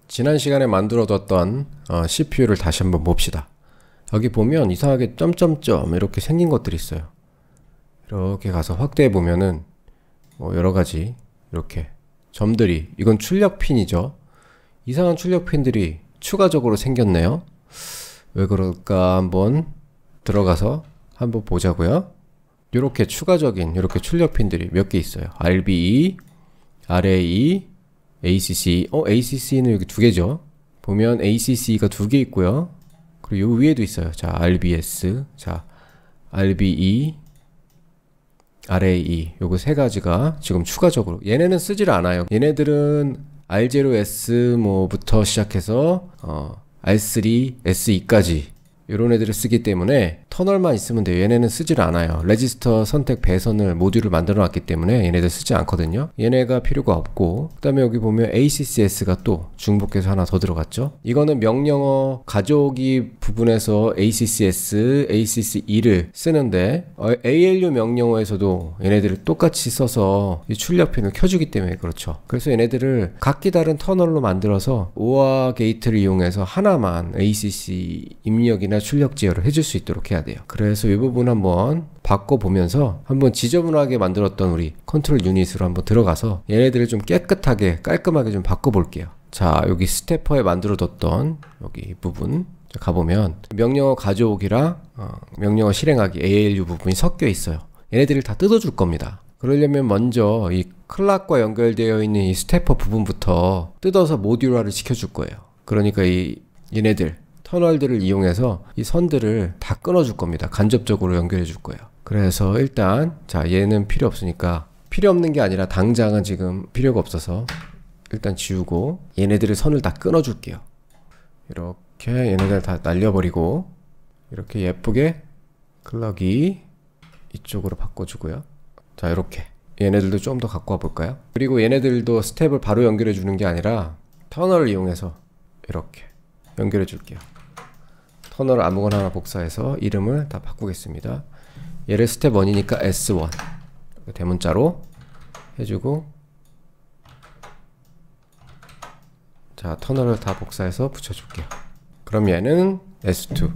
지난 시간에 만들어뒀던 CPU를 다시 한번 봅시다. 여기 보면 이상하게 점점점 이렇게 생긴 것들이 있어요. 이렇게 가서 확대해 보면은 뭐 여러가지 이렇게 점들이, 이건 출력 핀이죠. 이상한 출력 핀들이 추가적으로 생겼네요. 왜 그럴까 한번 들어가서 한번 보자고요. 이렇게 추가적인 이렇게 출력 핀들이 몇 개 있어요. RBE, RAE, ACC. ACC는 여기 두 개죠. 보면 ACC가 두 개 있고요. 그리고 요 위에도 있어요. 자, RBS, 자, RBE, RAE. 요거 세 가지가 지금 추가적으로, 얘네는 쓰질 않아요. 얘네들은 R0S 뭐부터 시작해서 R3, SE까지 이런 애들을 쓰기 때문에 터널만 있으면 돼요. 얘네는 쓰질 않아요. 레지스터 선택 배선을 모듈을 만들어 놨기 때문에 얘네들 쓰지 않거든요. 얘네가 필요가 없고, 그 다음에 여기 보면 ACCS가 또 중복해서 하나 더 들어갔죠. 이거는 명령어 가져오기 부분에서 ACCS, ACC2를 쓰는데 ALU 명령어에서도 얘네들을 똑같이 써서 이 출력핀을 켜주기 때문에 그렇죠. 그래서 얘네들을 각기 다른 터널로 만들어서 OR 게이트를 이용해서 하나만 ACC 입력이나 출력 제어를 해줄 수 있도록 해야 돼요. 그래서 이 부분 한번 바꿔보면서 한번 지저분하게 만들었던 우리 컨트롤 유닛으로 한번 들어가서 얘네들을 좀 깨끗하게 깔끔하게 좀 바꿔볼게요. 자, 여기 스태퍼에 만들어뒀던 여기 이 부분 가보면 명령어 가져오기랑 명령어 실행하기 ALU 부분이 섞여 있어요. 얘네들을 다 뜯어줄 겁니다. 그러려면 먼저 이 클락과 연결되어 있는 이 스태퍼 부분부터 뜯어서 모듈화를 시켜줄 거예요. 그러니까 얘네들 터널들을 이용해서 이 선들을 다 끊어줄 겁니다. 간접적으로 연결해 줄 거예요. 그래서 일단 자, 얘는 필요 없으니까, 필요 없는 게 아니라 당장은 지금 필요가 없어서 일단 지우고 얘네들의 선을 다 끊어 줄게요. 이렇게 얘네들 다 날려버리고 이렇게 예쁘게 클럭이 이쪽으로 바꿔주고요. 자, 이렇게 얘네들도 좀 더 갖고 와 볼까요? 그리고 얘네들도 스텝을 바로 연결해 주는 게 아니라 터널을 이용해서 이렇게 연결해 줄게요. 터널을 아무거나 하나 복사해서 이름을 다 바꾸겠습니다. 얘를 스텝 1이니까 S1 대문자로 해주고, 자, 터널을 다 복사해서 붙여줄게요. 그럼 얘는 S2,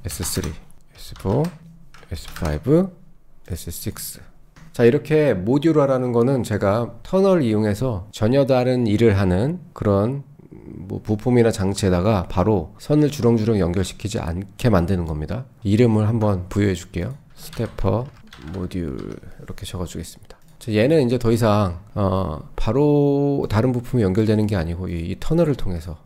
S3, S4, S5, S6. 자, 이렇게 모듈화라는 거는 제가 터널을 이용해서 전혀 다른 일을 하는 그런 뭐 부품이나 장치에다가 바로 선을 주렁주렁 연결시키지 않게 만드는 겁니다. 이름을 한번 부여해 줄게요. 스태퍼 모듈 이렇게 적어 주겠습니다. 얘는 이제 더 이상 바로 다른 부품이 연결되는 게 아니고 이 터널을 통해서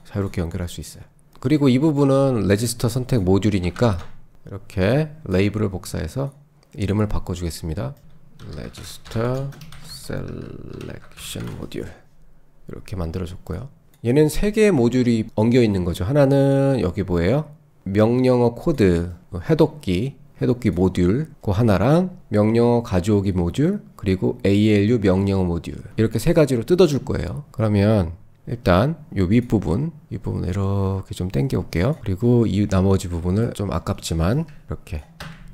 자유롭게 연결할 수 있어요. 그리고 이 부분은 레지스터 선택 모듈이니까 이렇게 레이블을 복사해서 이름을 바꿔 주겠습니다. 레지스터 셀렉션 모듈 이렇게 만들어 줬고요. 얘는 세 개의 모듈이 엉겨 있는 거죠. 하나는 여기 뭐예요? 명령어 코드 해독기 모듈 그 하나랑 명령어 가져오기 모듈, 그리고 ALU 명령어 모듈, 이렇게 세 가지로 뜯어줄 거예요. 그러면 일단 이 윗부분, 이 부분을 이렇게 좀 당겨 올게요. 그리고 이 나머지 부분을 좀 아깝지만 이렇게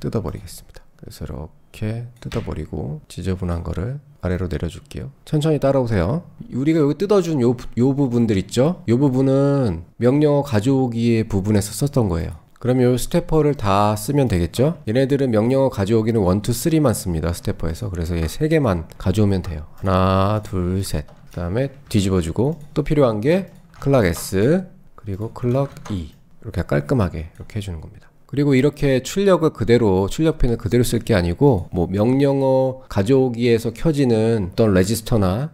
뜯어버리겠습니다. 그래서 이렇게 뜯어버리고 지저분한 거를 아래로 내려줄게요. 천천히 따라오세요. 우리가 여기 뜯어준 요 부분들 있죠? 요 부분은 명령어 가져오기의 부분에서 썼던 거예요. 그럼 요 스태퍼를 다 쓰면 되겠죠? 얘네들은 명령어 가져오기는 1, 2, 3만 씁니다. 스태퍼에서. 그래서 얘 3개만 가져오면 돼요. 하나, 둘, 셋. 그 다음에 뒤집어주고, 또 필요한 게 클럭 S, 그리고 클럭 E. 이렇게 깔끔하게 이렇게 해주는 겁니다. 그리고 이렇게 출력을 그대로, 출력핀을 그대로 쓸 게 아니고, 뭐 명령어 가져오기에서 켜지는 어떤 레지스터나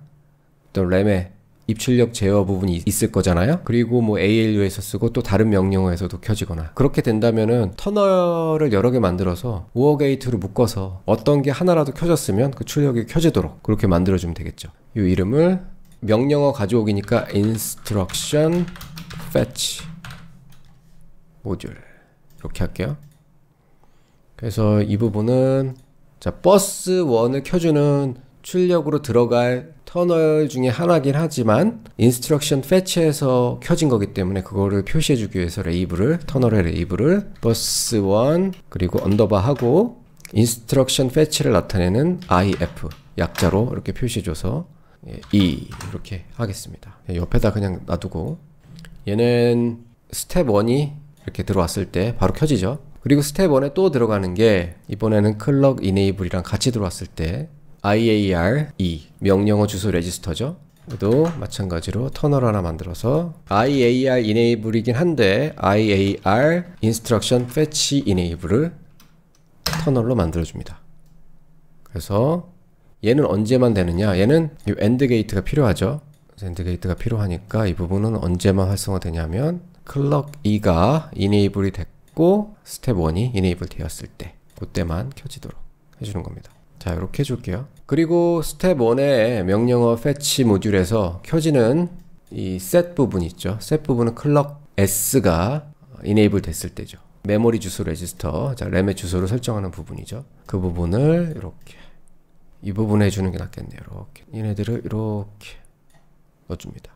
어떤 램의 입출력 제어 부분이 있을 거잖아요. 그리고 뭐 ALU에서 쓰고 또 다른 명령어에서도 켜지거나, 그렇게 된다면은 터널을 여러 개 만들어서 오어 게이트로 묶어서 어떤 게 하나라도 켜졌으면 그 출력이 켜지도록 그렇게 만들어주면 되겠죠. 이 이름을 명령어 가져오기니까 instruction fetch 모듈 이렇게 할게요. 그래서 이 부분은 자, 버스 1을 켜주는 출력으로 들어갈 터널 중에 하나긴 하지만 인스트럭션 패치에서 켜진 거기 때문에 그거를 표시해 주기 위해서 레이블을, 터널의 레이블을 버스 1 그리고 언더바 하고 인스트럭션 패치를 나타내는 IF 약자로 이렇게 표시해 줘서 E 이렇게 하겠습니다. 옆에다 그냥 놔두고 얘는 스텝 1이 이렇게 들어왔을 때 바로 켜지죠. 그리고 스텝 1에 또 들어가는 게 이번에는 클럭 이네이블이랑 같이 들어왔을 때 IAR 명령어 주소 레지스터죠. 도 마찬가지로 터널 하나 만들어서 IAR enable이긴 한데 IAR instruction fetch enable을 터널로 만들어줍니다. 그래서 얘는 언제만 되느냐, 얘는 이 AND 게이트가 필요하죠. AND 게이트가 필요하니까 이 부분은 언제만 활성화되냐면 클럭 2가 enable이 됐고 스텝 1이 enable 되었을 때 그때만 켜지도록 해주는 겁니다. 자, 이렇게 해줄게요. 그리고 스텝 1의 명령어 fetch 모듈에서 켜지는 이 set 부분 있죠. set 부분은 클럭 S가 enable 됐을 때죠. 메모리 주소 레지스터, 자, 램의 주소를 설정하는 부분이죠. 그 부분을 이렇게 이 부분에 해주는 게 낫겠네요. 이렇게 얘네들을 이렇게 넣어줍니다.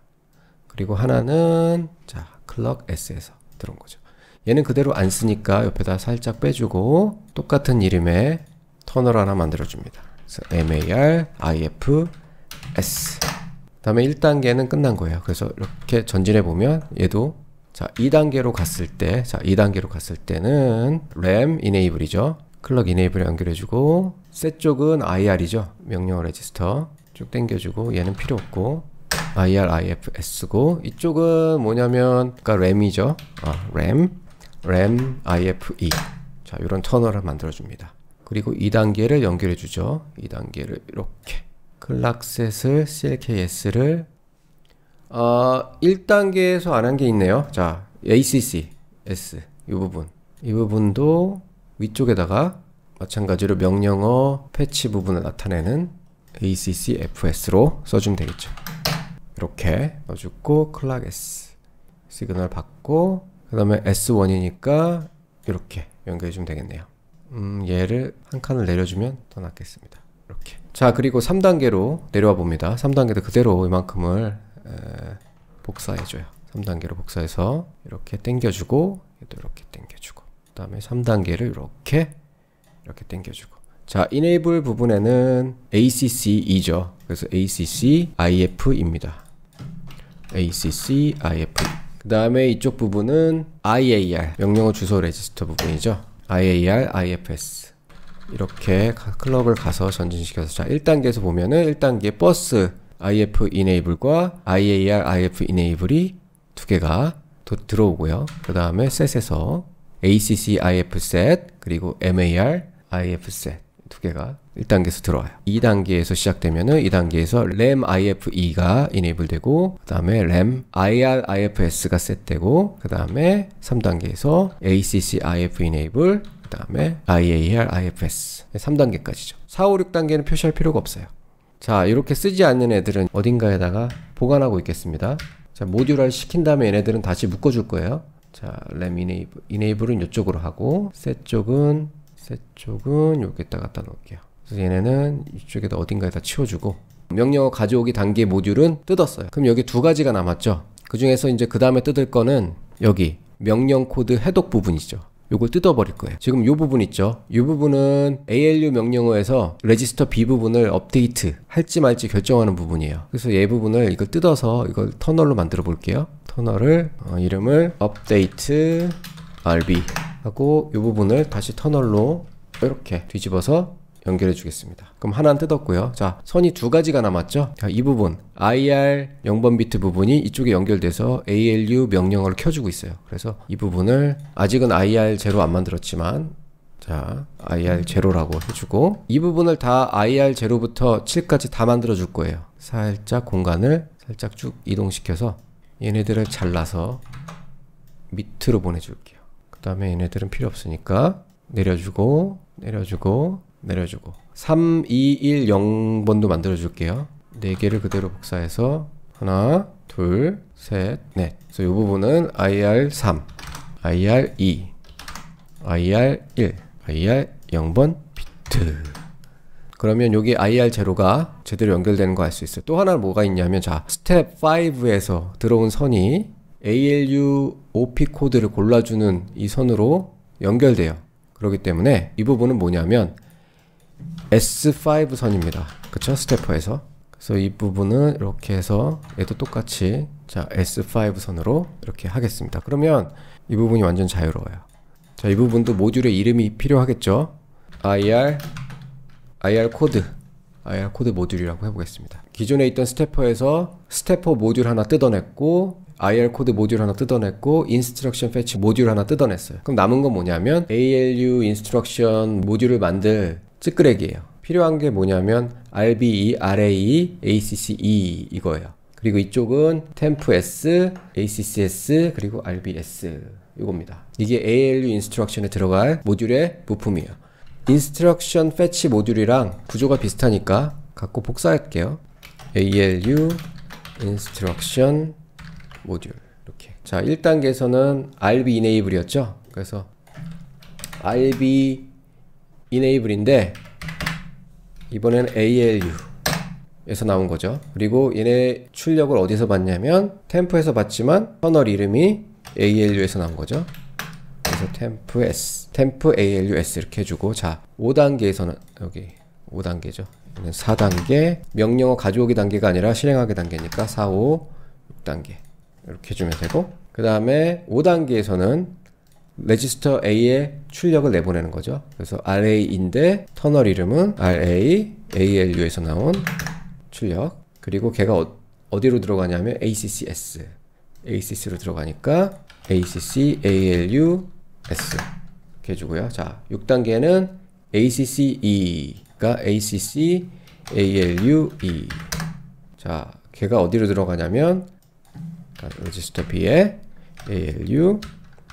그리고 하나는 자, 클럭 S에서 들어온 거죠. 얘는 그대로 안 쓰니까 옆에다 살짝 빼주고 똑같은 이름의 터널 하나 만들어줍니다. 그래서 MAR, IFS. 그 다음에 1단계는 끝난 거예요. 그래서 이렇게 전진해 보면 얘도 자, 2단계로 갔을 때, 자, 2단계로 갔을 때는 RAM enable이죠. 클럭 enable 연결해주고, set 쪽은 IR이죠. 명령어 레지스터 쭉 당겨주고, 얘는 필요 없고, IR, IFS고, 이쪽은 뭐냐면, 그러니까 RAM이죠. RAM, IFE. 자, 이런 터널을 만들어줍니다. 그리고 2단계를 연결해주죠. 2단계를 이렇게. 클락셋을, CLKS를 1단계에서 안 한 게 있네요. 자, ACC, S. 이 부분. 이 부분도 위쪽에다가 마찬가지로 명령어 패치 부분을 나타내는 ACC FS로 써주면 되겠죠. 이렇게 넣어주고, 클락 S. 시그널 받고, 그 다음에 S1이니까 이렇게 연결해주면 되겠네요. 얘를 한 칸을 내려주면 더 낫겠습니다. 이렇게. 자, 그리고 3단계로 내려와 봅니다. 3단계도 그대로 이만큼을 복사해줘요. 3단계로 복사해서 이렇게 당겨주고, 얘도 이렇게 당겨주고, 그 다음에 3단계를 이렇게 당겨주고. 자, enable 부분에는 ACC이죠. 그래서 ACC IF입니다. ACC IF. 그 다음에 이쪽 부분은 IAR 명령어 주소 레지스터 부분이죠. IAR IFS. 이렇게 클럭을 가서 전진시켜서, 자, 1단계에서 보면은 1단계 버스 IF enable과 IAR IF enable이 두 개가 들어오고요. 그 다음에 set에서 ACC IF set 그리고 MAR IF set 두 개가 1단계에서 들어와요. 2단계에서 시작되면은 2단계에서 RAM IFE가 enable 되고, 그 다음에 RAM IR IFS가 set되고, 그 다음에 3단계에서 ACC IF enable, 그 다음에 IAR IFS 3단계까지죠. 4, 5, 6단계는 표시할 필요가 없어요. 자, 이렇게 쓰지 않는 애들은 어딘가에다가 보관하고 있겠습니다. 자, 모듈화를 시킨 다음에 얘네들은 다시 묶어줄 거예요. 자, RAM enable은 이쪽으로 하고, set 쪽은 여기다 갖다 놓을게요. 그래서 얘네는 이쪽에다 어딘가에다 치워주고, 명령어 가져오기 단계 모듈은 뜯었어요. 그럼 여기 두 가지가 남았죠. 그 중에서 이제 그 다음에 뜯을 거는 여기 명령 코드 해독 부분이죠. 요걸 뜯어버릴 거예요. 지금 요 부분 있죠. 이 부분은 ALU 명령어에서 레지스터 B 부분을 업데이트 할지 말지 결정하는 부분이에요. 그래서 이 부분을 이걸 뜯어서 이걸 터널로 만들어 볼게요. 터널을 이름을 update RB 하고 이 부분을 다시 터널로 이렇게 뒤집어서 연결해 주겠습니다. 그럼 하나는 뜯었고요. 자, 선이 두 가지가 남았죠. 자, 이 부분 IR 0번 비트 부분이 이쪽에 연결돼서 ALU 명령어를 켜주고 있어요. 그래서 이 부분을 아직은 IR 제로 안 만들었지만, 자, IR 제로라고 해주고, 이 부분을 다 IR 제로부터 7까지 다 만들어 줄 거예요. 살짝 공간을 살짝 쭉 이동시켜서 얘네들을 잘라서 밑으로 보내줄게요. 그 다음에 얘네들은 필요 없으니까 내려주고 3, 2, 1, 0번도 만들어 줄게요. 4개를 그대로 복사해서 하나, 둘, 셋, 넷. 그래서 이 부분은 IR3, IR2, IR1, IR 0번 비트. 그러면 여기 IR0가 제대로 연결되는 거 알 수 있어요. 또 하나 뭐가 있냐면, 자, 스텝 5에서 들어온 선이 ALU OP 코드를 골라주는 이 선으로 연결돼요. 그렇기 때문에 이 부분은 뭐냐면 S5 선입니다. 그쵸? 스태퍼에서 그래서 이 부분은 이렇게 해서 얘도 똑같이 자 S5 선으로 이렇게 하겠습니다. 그러면 이 부분이 완전 자유로워요. 자, 이 부분도 모듈의 이름이 필요하겠죠. IR 코드 모듈이라고 해보겠습니다. 기존에 있던 스태퍼에서 스태퍼 모듈 하나 뜯어냈고 IR 코드 모듈 하나 뜯어냈고 인스트럭션 패치 모듈 하나 뜯어냈어요. 그럼 남은 건 뭐냐면 ALU 인스트럭션 모듈을 만들 찌끄레기예요. 필요한 게 뭐냐면 RBE, RAE, ACCE 이거예요. 그리고 이쪽은 tempS, ACCS, 그리고 RBS 이겁니다. 이게 ALU 인스트럭션에 들어갈 모듈의 부품이에요. 인스트럭션 패치 모듈이랑 구조가 비슷하니까 갖고 복사할게요. ALU 인스트럭션 모듈 이렇게. 자, 1단계에서는 RB enable이었죠. 그래서 RB enable인데 이번엔 ALU에서 나온 거죠. 그리고 얘네 출력을 어디서 봤냐면 템프에서 봤지만 터널 이름이 ALU에서 나온 거죠. 그래서 템프 ALUS 이렇게 해주고, 자 5단계에서는 여기 5단계죠. 얘는 4단계 명령어 가져오기 단계가 아니라 실행하기 단계니까 4, 5, 6단계 이렇게 해주면 되고, 그 다음에 5단계에서는 레지스터 A에 출력을 내보내는 거죠. 그래서 RA인데 터널 이름은 RA, ALU에서 나온 출력. 그리고 걔가 어디로 들어가냐면 ACCS, ACC로 들어가니까 ACC, ALU, S 이렇게 해주고요. 자, 6단계는 ACCE가 ACC, ALU, E. 자, 걔가 어디로 들어가냐면 레지스터 B에 ALU,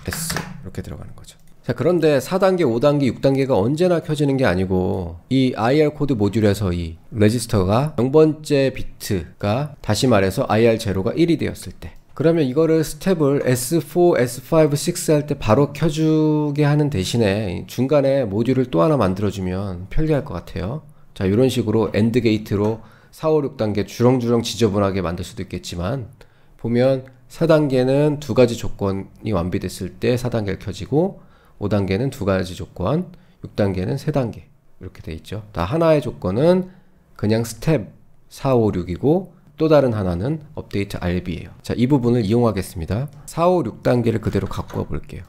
S 이렇게 들어가는 거죠. 자, 그런데 4단계, 5단계, 6단계가 언제나 켜지는 게 아니고 이 IR 코드 모듈에서 이 레지스터가 0번째 비트가 다시 말해서 IR0가 1이 되었을 때, 그러면 이거를 스텝을 S4, S5, 6 할 때 바로 켜주게 하는 대신에 중간에 모듈을 또 하나 만들어주면 편리할 것 같아요. 자, 이런 식으로 엔드 게이트로 4, 5, 6단계 주렁주렁 지저분하게 만들 수도 있겠지만, 보면 4단계는 두 가지 조건이 완비됐을 때 4단계를 켜지고 5단계는 두 가지 조건, 6단계는 3단계 이렇게 돼 있죠. 다 하나의 조건은 그냥 스텝 4, 5, 6이고 또 다른 하나는 업데이트 RB예요. 자, 이 부분을 이용하겠습니다. 4, 5, 6단계를 그대로 갖고 와 볼게요.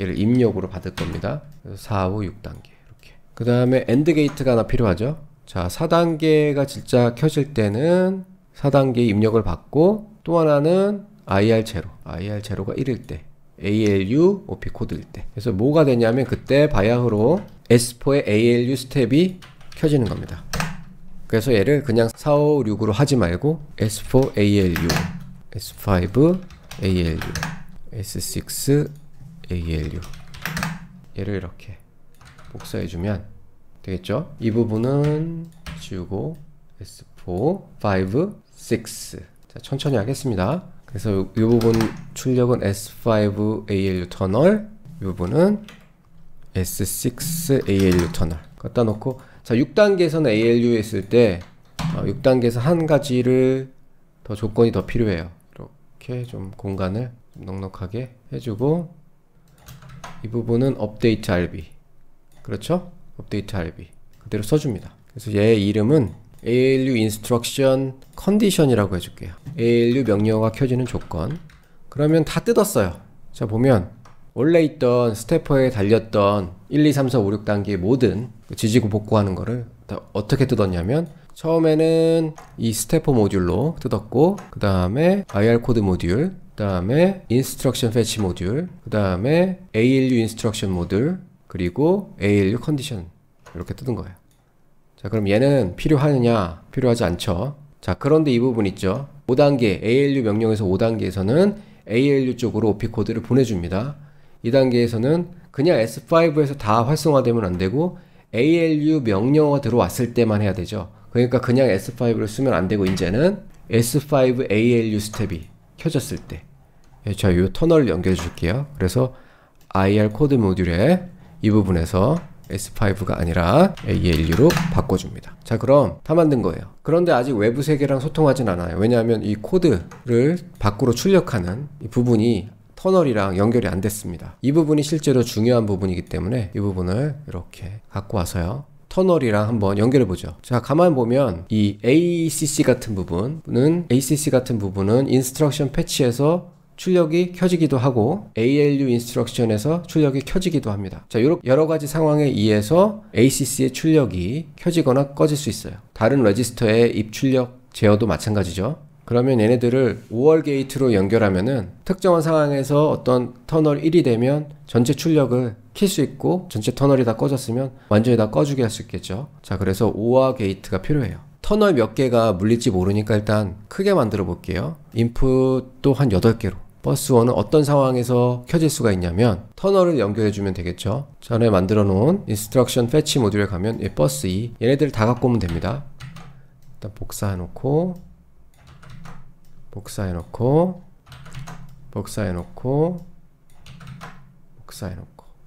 얘를 입력으로 받을 겁니다. 4, 5, 6단계 이렇게. 그 다음에 엔드 게이트가 하나 필요하죠. 자, 4단계가 진짜 켜질 때는 4단계 입력을 받고, 또 하나는 IR0, IR0가 1일 때, ALU OP 코드일 때. 그래서 뭐가 되냐면 그때 바야흐로 S4의 ALU 스텝이 켜지는 겁니다. 그래서 얘를 그냥 4, 5, 6으로 하지 말고 S4 ALU, S5 ALU, S6 ALU 얘를 이렇게 복사해주면 되겠죠? 이 부분은 지우고 S4, 5, 6 자, 천천히 하겠습니다. 그래서 이 부분 출력은 S5 ALU 터널, 이 부분은 S6 ALU 터널 갖다 놓고, 자 6단계에서는 ALU 했을 때 6단계에서 한 가지를 더 조건이 더 필요해요. 이렇게 좀 공간을 좀 넉넉하게 해주고, 이 부분은 업데이트 RB, 그렇죠? 업데이트 RB 그대로 써줍니다. 그래서 얘 이름은 ALU 인스트럭션 컨디션이라고 해줄게요. ALU 명령어가 켜지는 조건. 그러면 다 뜯었어요. 자, 보면 원래 있던 스태퍼에 달렸던 1, 2, 3, 4, 5, 6단계 모든 지지고 복구하는 거를 다 어떻게 뜯었냐면, 처음에는 이 스태퍼 모듈로 뜯었고, 그 다음에 IR 코드 모듈, 그 다음에 인스트럭션 패치 모듈, 그 다음에 ALU 인스트럭션 모듈, 그리고 ALU 컨디션 이렇게 뜯은 거예요. 자, 그럼 얘는 필요하느냐? 필요하지 않죠. 자, 그런데 이 부분 있죠. 5단계 ALU 명령에서 5단계에서는 ALU 쪽으로 OP 코드를 보내줍니다. 2단계에서는 그냥 S5에서 다 활성화되면 안 되고 ALU 명령어가 들어왔을 때만 해야 되죠. 그러니까 그냥 S5를 쓰면 안 되고, 이제는 S5 ALU 스텝이 켜졌을 때, 자, 이 터널을 연결해 줄게요. 그래서 IR 코드 모듈에 이 부분에서 S5가 아니라 ALU로 바꿔줍니다. 자, 그럼 다 만든 거예요. 그런데 아직 외부 세계랑 소통하진 않아요. 왜냐하면 이 코드를 밖으로 출력하는 이 부분이 터널이랑 연결이 안 됐습니다. 이 부분이 실제로 중요한 부분이기 때문에 이 부분을 이렇게 갖고 와서요, 터널이랑 한번 연결해 보죠. 자, 가만 보면 이 ACC 같은 부분은 인스트럭션 패치에서 출력이 켜지기도 하고 ALU 인스트럭션에서 출력이 켜지기도 합니다. 자, 이렇게 여러 가지 상황에 의해서 ACC의 출력이 켜지거나 꺼질 수 있어요. 다른 레지스터의 입출력 제어도 마찬가지죠. 그러면 얘네들을 5월 게이트로 연결하면은 특정한 상황에서 어떤 터널 1이 되면 전체 출력을 킬 수 있고 전체 터널이 다 꺼졌으면 완전히 다 꺼주게 할 수 있겠죠. 자, 그래서 5화 게이트가 필요해요. 터널 몇 개가 물릴지 모르니까 일단 크게 만들어 볼게요. 인풋도 한 8개로. 버스 1은 어떤 상황에서 켜질 수가 있냐면 터널을 연결해 주면 되겠죠. 전에 만들어 놓은 인스트럭션 패치 모듈에 가면 이 버스 2 얘네들 다 갖고 오면 됩니다. 일단 복사해 놓고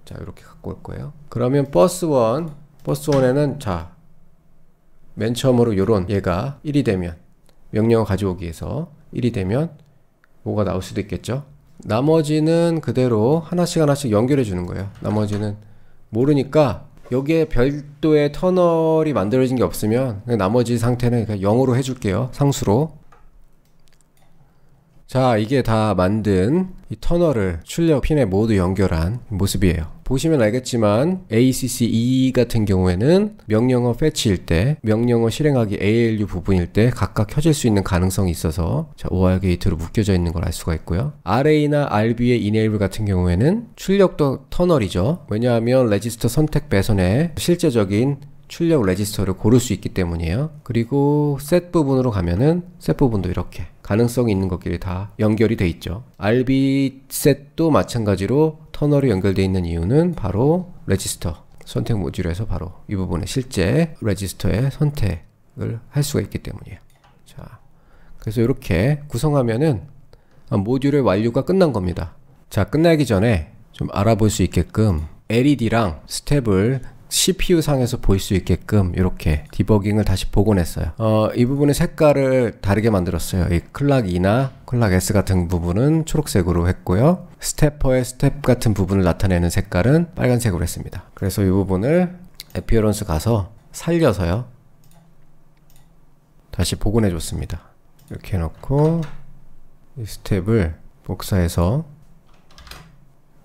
자, 이렇게 갖고 올 거예요. 그러면 버스 1에는 자, 맨 처음으로 요런 얘가 1이 되면 명령어 가져오기 위해서 1이 되면 뭐가 나올 수도 있겠죠. 나머지는 그대로 하나씩 연결해 주는 거예요. 나머지는 모르니까 여기에 별도의 터널이 만들어진 게 없으면 나머지 상태는 그냥 0으로 해줄게요. 상수로. 자, 이게 다 만든 이 터널을 출력 핀에 모두 연결한 모습이에요. 보시면 알겠지만 ACC2 같은 경우에는 명령어 패치일 때, 명령어 실행하기 ALU 부분일 때 각각 켜질 수 있는 가능성이 있어서 자, OR 게이트로 묶여져 있는 걸 알 수가 있고요. RA나 RB의 enable 같은 경우에는 출력도 터널이죠. 왜냐하면 레지스터 선택 배선에 실제적인 출력 레지스터를 고를 수 있기 때문이에요. 그리고 셋 부분으로 가면은 셋 부분도 이렇게 가능성이 있는 것끼리 다 연결이 돼 있죠. RB 셋도 마찬가지로 터널이 연결되어 있는 이유는 바로 레지스터 선택 모듈에서 바로 이 부분에 실제 레지스터의 선택을 할 수가 있기 때문이에요. 자, 그래서 이렇게 구성하면은 모듈의 완료가 끝난 겁니다. 자, 끝나기 전에 좀 알아볼 수 있게끔 LED랑 스텝을 CPU 상에서 볼 수 있게끔 이렇게 디버깅을 다시 복원했어요. 이 부분의 색깔을 다르게 만들었어요. 이 클락 E나 클락 S 같은 부분은 초록색으로 했고요. 스태퍼의 스텝 같은 부분을 나타내는 색깔은 빨간색으로 했습니다. 그래서 이 부분을 애피어런스 가서 살려서요. 다시 복원해 줬습니다. 이렇게 해놓고 이 스텝을 복사해서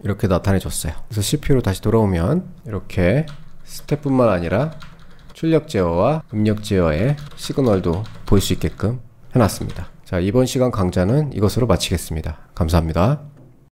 이렇게 나타내 줬어요. 그래서 CPU로 다시 돌아오면 이렇게 스텝뿐만 아니라 출력 제어와 음력 제어의 시그널도 볼 수 있게끔 해놨습니다. 자, 이번 시간 강좌는 이것으로 마치겠습니다. 감사합니다.